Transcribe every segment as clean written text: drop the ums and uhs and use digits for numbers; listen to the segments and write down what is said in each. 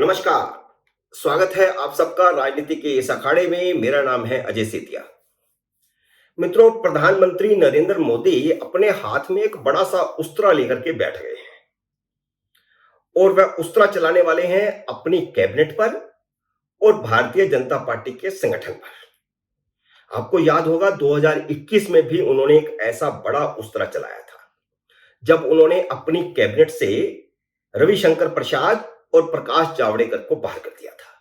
नमस्कार। स्वागत है आप सबका राजनीति के इस अखाड़े में। मेरा नाम है अजय सेतिया। मित्रों, प्रधानमंत्री नरेंद्र मोदी अपने हाथ में एक बड़ा सा उस्तरा लेकर के बैठ गए हैं और वह उस्तरा चलाने वाले हैं अपनी कैबिनेट पर और भारतीय जनता पार्टी के संगठन पर। आपको याद होगा 2021 में भी उन्होंने एक ऐसा बड़ा उस्तरा चलाया था जब उन्होंने अपनी कैबिनेट से रविशंकर प्रसाद और प्रकाश जावड़ेकर को बाहर कर दिया था।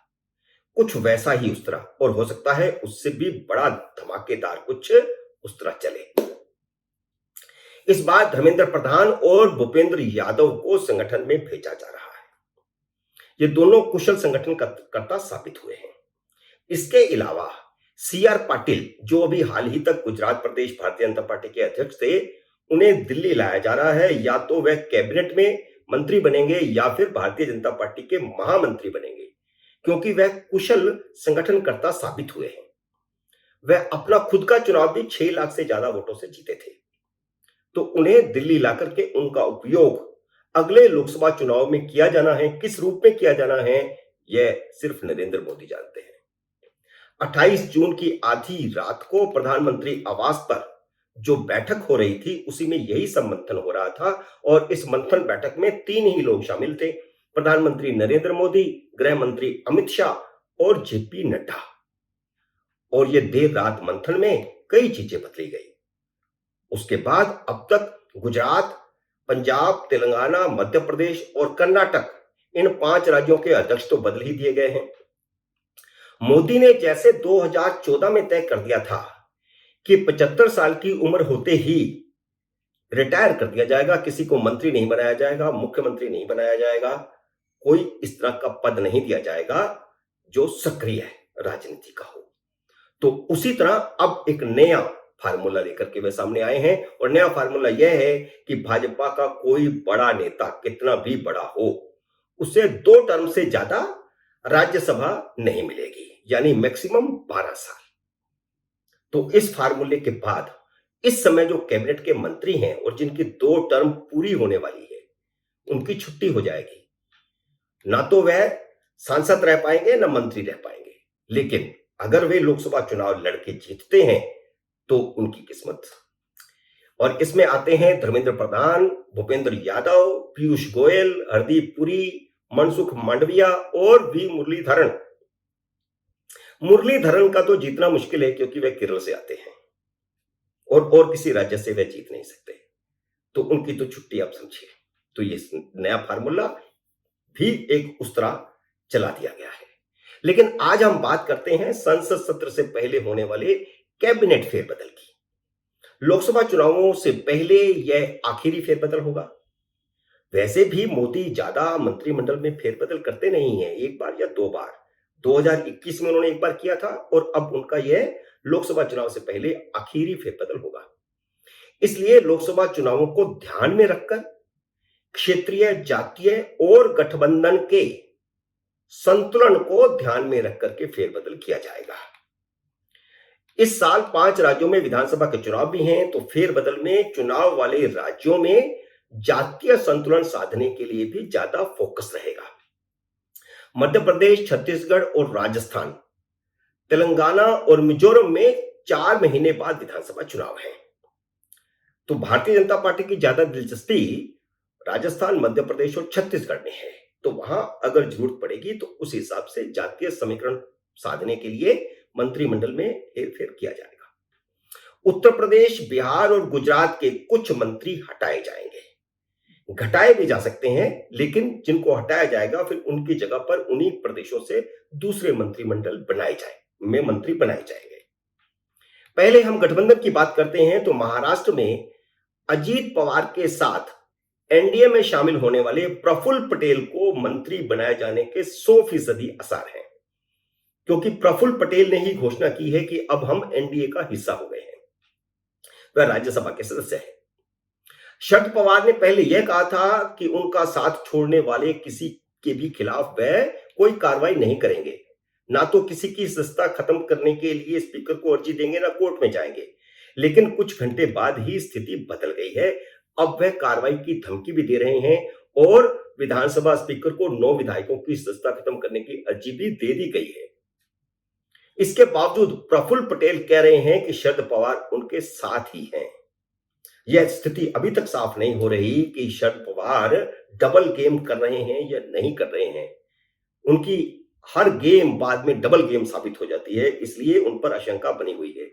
कुछ वैसा ही उस्तरा, और हो सकता है उससे भी बड़ा धमाकेदार कुछ उस्तरा चले। इस बार धर्मेंद्र प्रधान और भूपेंद्र यादव को संगठन में भेजा जा रहा है। ये दोनों कुशल संगठन कर्ता साबित हुए हैं। इसके अलावा सीआर पाटिल, जो अभी हाल ही तक गुजरात प्रदेश भारतीय जनता पार्टी के अध्यक्ष थे, उन्हें दिल्ली लाया जा रहा है। या तो वह कैबिनेट में मंत्री बनेंगे या फिर भारतीय जनता पार्टी के महामंत्री बनेंगे, क्योंकि वह कुशल संगठनकर्ता साबित हुए हैं। वह अपना खुद का चुनाव भी 6 लाख से ज्यादा वोटों से जीते थे, तो उन्हें दिल्ली लाकर के उनका उपयोग अगले लोकसभा चुनाव में किया जाना है। किस रूप में किया जाना है, यह सिर्फ नरेंद्र मोदी जानते हैं। 28 जून की आधी रात को प्रधानमंत्री आवास पर जो बैठक हो रही थी, उसी में यही सब मंथन हो रहा था। और इस मंथन बैठक में 3 ही लोग शामिल थे: प्रधानमंत्री नरेंद्र मोदी, गृह मंत्री अमित शाह और जेपी नड्डा। और ये देर रात मंथन में कई चीजें बदली गई। उसके बाद अब तक गुजरात, पंजाब, तेलंगाना, मध्य प्रदेश और कर्नाटक, इन 5 राज्यों के अध्यक्ष तो बदल ही दिए गए हैं। मोदी ने जैसे 2014 में तय कर दिया था कि 75 साल की उम्र होते ही रिटायर कर दिया जाएगा, किसी को मंत्री नहीं बनाया जाएगा, मुख्यमंत्री नहीं बनाया जाएगा, कोई इस तरह का पद नहीं दिया जाएगा जो सक्रिय राजनीति का हो। तो उसी तरह अब एक नया फार्मूला लेकर के वे सामने आए हैं। और नया फार्मूला यह है कि भाजपा का कोई बड़ा नेता, कितना भी बड़ा हो, उसे 2 टर्म से ज्यादा राज्यसभा नहीं मिलेगी, यानी मैक्सिमम 12 साल। तो इस फार्मूले के बाद इस समय जो कैबिनेट के मंत्री हैं और जिनकी 2 टर्म पूरी होने वाली है, उनकी छुट्टी हो जाएगी। ना तो वह सांसद रह पाएंगे, ना मंत्री रह पाएंगे। लेकिन अगर वे लोकसभा चुनाव लड़के जीतते हैं तो उनकी किस्मत। और इसमें आते हैं धर्मेंद्र प्रधान, भूपेंद्र यादव, पीयूष गोयल, हरदीप पुरी, मनसुख मांडविया और वी मुरलीधरन। मुरलीधरन का तो जीतना मुश्किल है, क्योंकि वे केरल से आते हैं और किसी राज्य से वे जीत नहीं सकते। तो उनकी तो छुट्टी आप समझिए। तो ये नया फार्मूला भी एक उस तरह चला दिया गया है। लेकिन आज हम बात करते हैं संसद सत्र से पहले होने वाले कैबिनेट फेरबदल की। लोकसभा चुनावों से पहले यह आखिरी फेरबदल होगा। वैसे भी मोदी ज्यादा मंत्रिमंडल में फेरबदल करते नहीं है, 1 बार या 2 बार। 2021 में उन्होंने 1 बार किया था और अब उनका यह लोकसभा चुनाव से पहले आखिरी फेरबदल होगा। इसलिए लोकसभा चुनावों को ध्यान में रखकर क्षेत्रीय, जातीय और गठबंधन के संतुलन को ध्यान में रखकर के फेरबदल किया जाएगा। इस साल 5 राज्यों में विधानसभा के चुनाव भी हैं, तो फेरबदल में चुनाव वाले राज्यों में जातीय संतुलन साधने के लिए भी ज्यादा फोकस रहेगा। मध्य प्रदेश, छत्तीसगढ़ और राजस्थान, तेलंगाना और मिजोरम में 4 महीने बाद विधानसभा चुनाव है। तो भारतीय जनता पार्टी की ज्यादा दिलचस्पी राजस्थान, मध्य प्रदेश और छत्तीसगढ़ में है। तो वहां अगर जरूरत पड़ेगी तो उस हिसाब से जातीय समीकरण साधने के लिए मंत्रिमंडल में हेरफेर किया जाएगा। उत्तर प्रदेश, बिहार और गुजरात के कुछ मंत्री हटाए जाएंगे। घटाए भी जा सकते हैं, लेकिन जिनको हटाया जाएगा फिर उनकी जगह पर उन्हीं प्रदेशों से दूसरे मंत्रिमंडल मंत्री बनाए जाएंगे। पहले हम गठबंधन की बात करते हैं तो महाराष्ट्र में अजीत पवार के साथ एनडीए में शामिल होने वाले प्रफुल्ल पटेल को मंत्री बनाए जाने के 100% आसार हैं, क्योंकि प्रफुल्ल पटेल ने ही घोषणा की है कि अब हम एनडीए का हिस्सा हो गए हैं। वह राज्यसभा के सदस्य हैं। शरद पवार ने पहले यह कहा था कि उनका साथ छोड़ने वाले किसी के भी खिलाफ वह कोई कार्रवाई नहीं करेंगे, ना तो किसी की सत्ता खत्म करने के लिए स्पीकर को अर्जी देंगे, ना कोर्ट में जाएंगे। लेकिन कुछ घंटे बाद ही स्थिति बदल गई है। अब वह कार्रवाई की धमकी भी दे रहे हैं और विधानसभा स्पीकर को 9 विधायकों की सदस्यता खत्म करने की अर्जी भी दे दी गई है। इसके बावजूद प्रफुल्ल पटेल कह रहे हैं कि शरद पवार उनके साथ ही हैं। यह स्थिति अभी तक साफ नहीं हो रही कि शरद पवार डबल गेम कर रहे हैं या नहीं कर रहे हैं। उनकी हर गेम बाद में डबल गेम साबित हो जाती है, इसलिए उन पर आशंका बनी हुई है।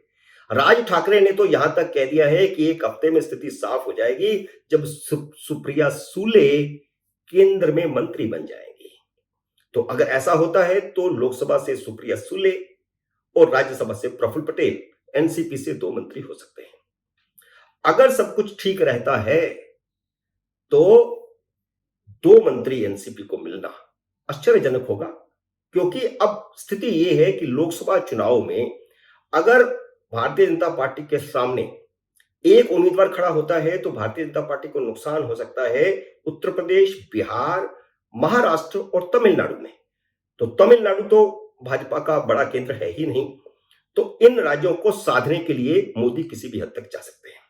राज ठाकरे ने तो यहां तक कह दिया है कि 1 हफ्ते में स्थिति साफ हो जाएगी जब सुप्रिया सूले केंद्र में मंत्री बन जाएंगी। तो अगर ऐसा होता है तो लोकसभा से सुप्रिया सूले और राज्यसभा से प्रफुल्ल पटेल एनसीपी से 2 मंत्री हो सकते हैं। अगर सब कुछ ठीक रहता है तो 2 मंत्री एनसीपी को मिलना आश्चर्यजनक होगा, क्योंकि अब स्थिति यह है कि लोकसभा चुनाव में अगर भारतीय जनता पार्टी के सामने एक उम्मीदवार खड़ा होता है तो भारतीय जनता पार्टी को नुकसान हो सकता है उत्तर प्रदेश, बिहार, महाराष्ट्र और तमिलनाडु में। तो तमिलनाडु तो भाजपा का बड़ा केंद्र है ही नहीं, तो इन राज्यों को साधने के लिए मोदी किसी भी हद तक जा सकते हैं।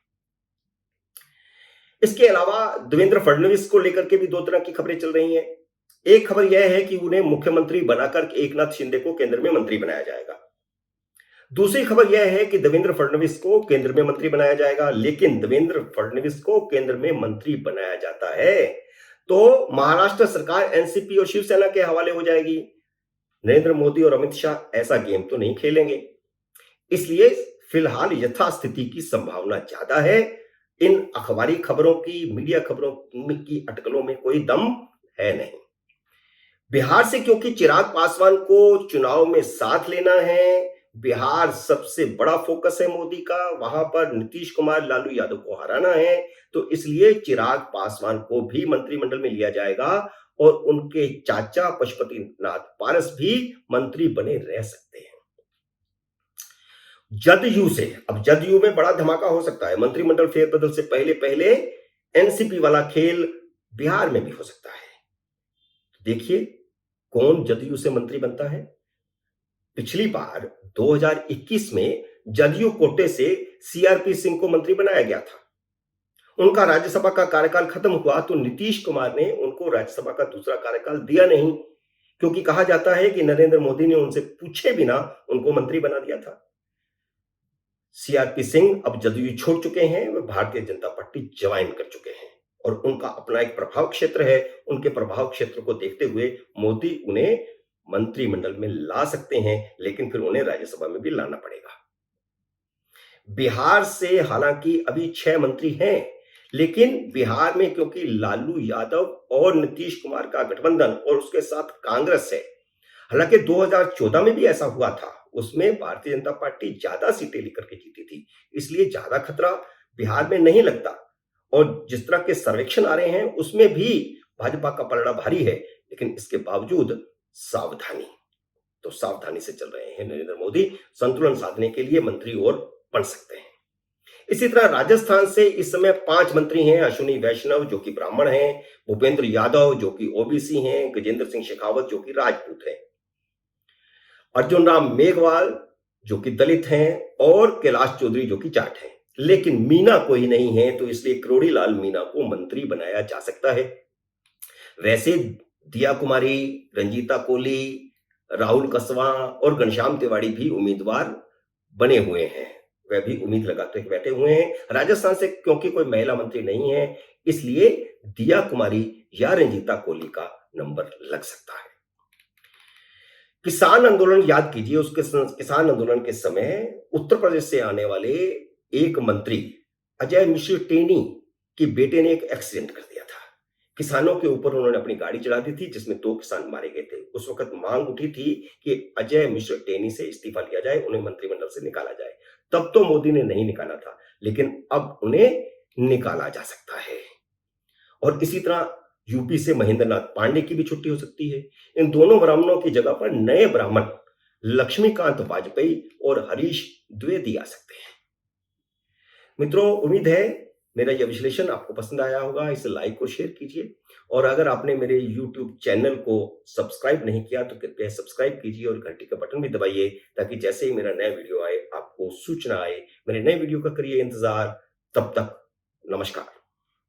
इसके अलावा देवेंद्र फडणवीस को लेकर के भी 2 तरह की खबरें चल रही हैं। एक खबर यह है कि उन्हें मुख्यमंत्री बनाकर एकनाथ शिंदे को केंद्र में मंत्री बनाया जाएगा। दूसरी खबर यह है कि देवेंद्र फडणवीस को केंद्र में मंत्री बनाया जाएगा, लेकिन देवेंद्र फडणवीस को केंद्र में मंत्री बनाया जाता है तो महाराष्ट्र सरकार एनसीपी और शिवसेना के हवाले हो जाएगी। नरेंद्र मोदी और अमित शाह ऐसा गेम तो नहीं खेलेंगे, इसलिए फिलहाल यथास्थिति की संभावना ज्यादा है। इन अखबारी खबरों की, मीडिया खबरों की अटकलों में कोई दम है नहीं। बिहार से क्योंकि चिराग पासवान को चुनाव में साथ लेना है, बिहार सबसे बड़ा फोकस है मोदी का, वहां पर नीतीश कुमार, लालू यादव को हराना है, तो इसलिए चिराग पासवान को भी मंत्रिमंडल में लिया जाएगा और उनके चाचा पशुपतिनाथ पारस भी मंत्री बने रह सकते हैं। जदयू से, अब जदयू में बड़ा धमाका हो सकता है। मंत्रिमंडल फेरबदल से पहले पहले एनसीपी वाला खेल बिहार में भी हो सकता है। देखिए कौन जदयू से मंत्री बनता है। पिछली बार 2021 में जदयू कोटे से सीआरपी सिंह को मंत्री बनाया गया था। उनका राज्यसभा का कार्यकाल खत्म हुआ तो नीतीश कुमार ने उनको राज्यसभा का दूसरा कार्यकाल दिया नहीं, क्योंकि कहा जाता है कि नरेंद्र मोदी ने उनसे पूछे बिना उनको मंत्री बना दिया था। सीआरपी सिंह अब जदयू छोड़ चुके हैं, वे भारतीय जनता पार्टी ज्वाइन कर चुके हैं और उनका अपना एक प्रभाव क्षेत्र है। उनके प्रभाव क्षेत्र को देखते हुए मोदी उन्हें मंत्रिमंडल में ला सकते हैं, लेकिन फिर उन्हें राज्यसभा में भी लाना पड़ेगा। बिहार से हालांकि अभी 6 मंत्री हैं, लेकिन बिहार में क्योंकि लालू यादव और नीतीश कुमार का गठबंधन और उसके साथ कांग्रेस है, हालांकि 2014 में भी ऐसा हुआ था, उसमें भारतीय जनता पार्टी ज्यादा सीटें लेकर के जीती थी, इसलिए ज्यादा खतरा बिहार में नहीं लगता। और जिस तरह के सर्वेक्षण आ रहे हैं उसमें भी भाजपा का पलड़ा भारी है, लेकिन इसके बावजूद सावधानी, तो सावधानी से चल रहे हैं नरेंद्र मोदी। संतुलन साधने के लिए मंत्री और बन सकते हैं। इसी तरह राजस्थान से इस समय 5 मंत्री हैं। अश्विनी वैष्णव जो कि ब्राह्मण हैं, भूपेंद्र यादव जो कि ओबीसी हैं, गजेंद्र सिंह शेखावत जो कि राजपूत हैं, अर्जुन राम मेघवाल जो कि दलित हैं और कैलाश चौधरी जो कि जाट हैं। लेकिन मीना कोई नहीं है, तो इसलिए करोड़ी लाल मीना को मंत्री बनाया जा सकता है। वैसे दिया कुमारी, रंजीता कोली, राहुल कसवा और घनश्याम तिवारी भी उम्मीदवार बने हुए हैं, वह भी उम्मीद लगाते हुए बैठे हुए हैं। राजस्थान से क्योंकि कोई महिला मंत्री नहीं है, इसलिए दिया कुमारी या रंजीता कोली का नंबर लग सकता है। किसान आंदोलन याद कीजिए, उसके किसान आंदोलन के समय उत्तर प्रदेश से आने वाले एक मंत्री अजय मिश्र टेनी के बेटे ने एक एक्सीडेंट कर दिया था। किसानों के ऊपर उन्होंने अपनी गाड़ी चढ़ा दी थी, जिसमें 2 किसान मारे गए थे। उस वक्त मांग उठी थी कि अजय मिश्र टेनी से इस्तीफा लिया जाए, उन्हें मंत्रिमंडल से निकाला जाए। तब तो मोदी ने नहीं निकाला था, लेकिन अब उन्हें निकाला जा सकता है। और इसी तरह यूपी से महेंद्र नाथ पांडे की भी छुट्टी हो सकती है। इन दोनों ब्राह्मणों की जगह पर नए ब्राह्मण लक्ष्मीकांत वाजपेयी और हरीश द्विवेदी आ सकते हैं। मित्रों, उम्मीद है मेरा यह विश्लेषण आपको पसंद आया होगा। इसे लाइक और शेयर कीजिए, और अगर आपने मेरे YouTube चैनल को सब्सक्राइब नहीं किया तो कृपया सब्सक्राइब कीजिए और घंटी का बटन भी दबाइए, ताकि जैसे ही मेरा नया वीडियो आए आपको सूचना आए। मेरे नए वीडियो का करिए इंतजार। तब तक नमस्कार।